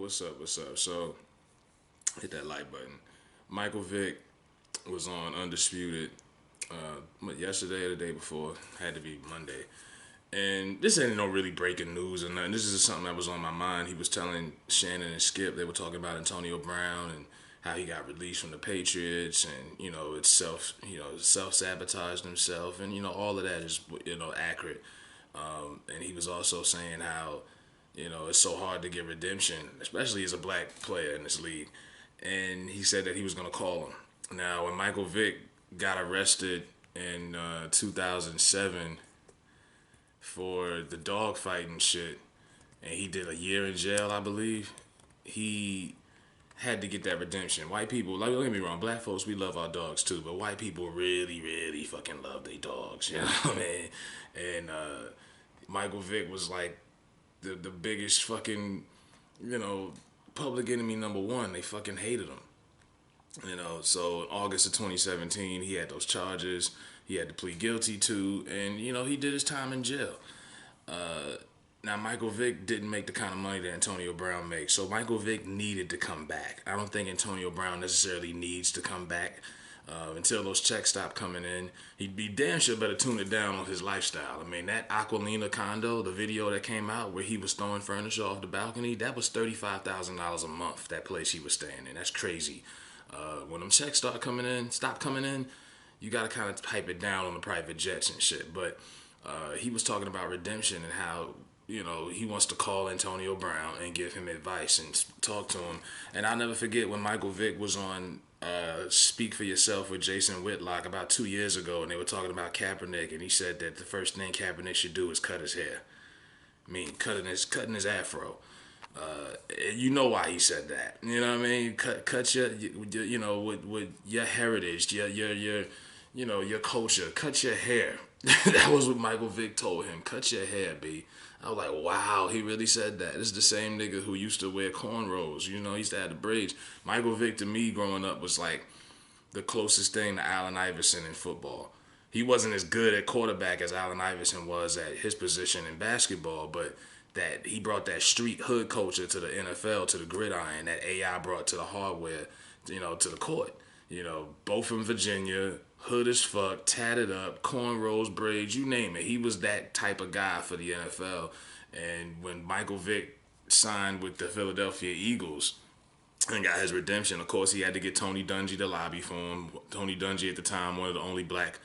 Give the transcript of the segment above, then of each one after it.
What's up? What's up? So, hit that like button. Michael Vick was on Undisputed yesterday or the day before. Had to be Monday. And this ain't no really breaking news or nothing. This is just something that was on my mind. He was telling Shannon and Skip, they were talking about Antonio Brown and how he got released from the Patriots, and it's self sabotaged himself, and all of that is accurate. And he was also saying how it's so hard to get redemption, especially as a black player in this league. And he said that he was going to call him. Now, when Michael Vick got arrested in 2007 for the dog fighting shit, and he did a year in jail, I believe, he had to get that redemption. White people, like, don't get me wrong, black folks, we love our dogs too, but white people really, really fucking love their dogs, you know what I mean? And Michael Vick was like the biggest fucking, you know, public enemy number one. They fucking hated him. So in August of 2017, he had those charges. He had to plead guilty to, and he did his time in jail. Now Michael Vick didn't make the kind of money that Antonio Brown makes, so Michael Vick needed to come back. I don't think Antonio Brown necessarily needs to come back. Until those checks stop coming in, he'd be damn sure better tune it down on his lifestyle. I mean, that Aquilina condo, the video that came out where he was throwing furniture off the balcony, that was $35,000 a month, that place he was staying in. That's crazy. When them checks stop coming in, you got to kind of pipe it down on the private jets and shit. But he was talking about redemption and how he wants to call Antonio Brown and give him advice and talk to him. And I'll never forget when Michael Vick was on Speak for Yourself with Jason Whitlock about 2 years ago, and they were talking about Kaepernick, and he said that the first thing Kaepernick should do is cut his hair. I mean, cutting his afro. You know why he said that? You know what I mean? Cut your with your heritage, your culture. Cut your hair. That was what Michael Vick told him. Cut your hair, B. I was like, wow, he really said that. This is the same nigga who used to wear cornrows. He used to have the braids. Michael Vick, to me, growing up, was like the closest thing to Allen Iverson in football. He wasn't as good at quarterback as Allen Iverson was at his position in basketball, but that he brought that street hood culture to the NFL, to the gridiron, that AI brought to the hardware, to the court. Both from Virginia, hood as fuck, tatted up, cornrows, braids, you name it. He was that type of guy for the NFL. And when Michael Vick signed with the Philadelphia Eagles and got his redemption, of course he had to get Tony Dungy to lobby for him. Tony Dungy at the time, one of the only black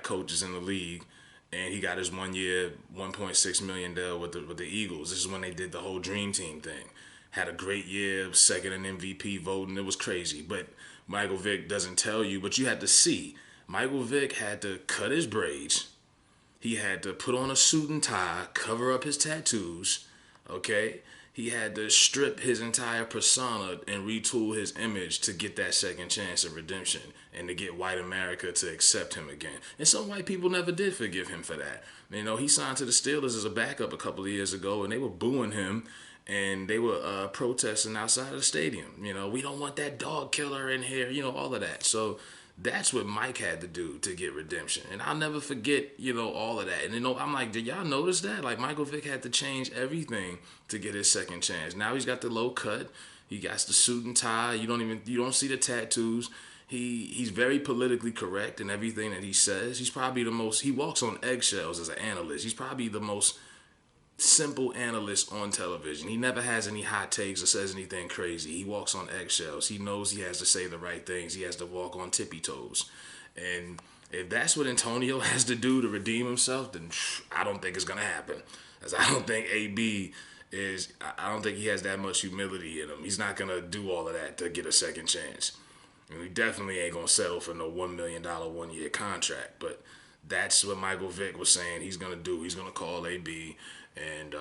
coaches in the league. And he got his 1 year, $1.6 million deal with the Eagles. This is when they did the whole Dream Team thing. Had a great year, second in MVP voting. It was crazy. But Michael Vick doesn't tell you, but you had to see. Michael Vick had to cut his braids. He had to put on a suit and tie, cover up his tattoos, okay? He had to strip his entire persona and retool his image to get that second chance of redemption and to get white America to accept him again. And some white people never did forgive him for that. He signed to the Steelers as a backup a couple of years ago, and they were booing him, and they were protesting outside of the stadium. We don't want that dog killer in here, all of that. So that's what Mike had to do to get redemption. And I'll never forget, all of that. And, I'm like, did y'all notice that? Like, Michael Vick had to change everything to get his second chance. Now he's got the low cut. He got the suit and tie. You don't see the tattoos. He's very politically correct in everything that he says. He's probably he walks on eggshells as an analyst. He's probably the most simple analyst on television. He never has any hot takes or says anything crazy. He walks on eggshells. He knows he has to say the right things. He has to walk on tippy toes. And if that's what Antonio has to do to redeem himself, then I don't think it's going to happen. As I don't think I don't think he has that much humility in him. He's not going to do all of that to get a second chance. And he definitely ain't going to settle for no $1 million 1 year contract. But that's what Michael Vick was saying he's going to do. He's going to call AB and,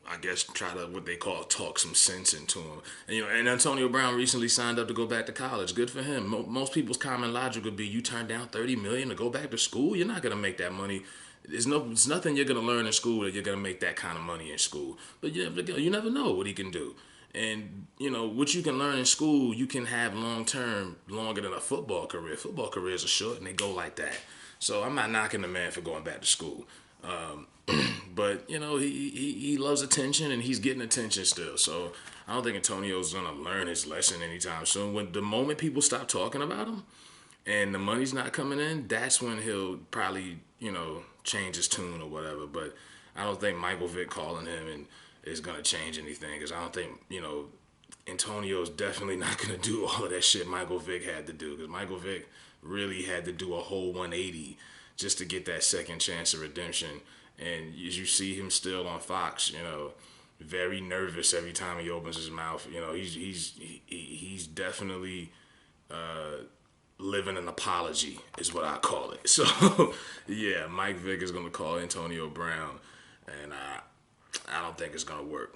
I guess try to, what they call, talk some sense into him. And Antonio Brown recently signed up to go back to college. Good for him. Most people's common logic would be, you turn down $30 million to go back to school? You're not going to make that money. There's nothing you're going to learn in school that you're going to make that kind of money in school. But you never know what he can do. And, what you can learn in school, you can have long-term, longer than a football career. Football careers are short, and they go like that. So I'm not knocking the man for going back to school. But he loves attention and he's getting attention still. So I don't think Antonio's gonna learn his lesson anytime soon. When the moment people stop talking about him and the money's not coming in, that's when he'll probably change his tune or whatever. But I don't think Michael Vick calling him and is gonna change anything because I don't think Antonio's definitely not gonna do all of that shit Michael Vick had to do because Michael Vick really had to do a whole 180 just to get that second chance of redemption. And as you see him still on Fox, very nervous every time he opens his mouth. He's definitely living an apology is what I call it. So yeah, Mike Vick is gonna call Antonio Brown, and I don't think it's gonna work.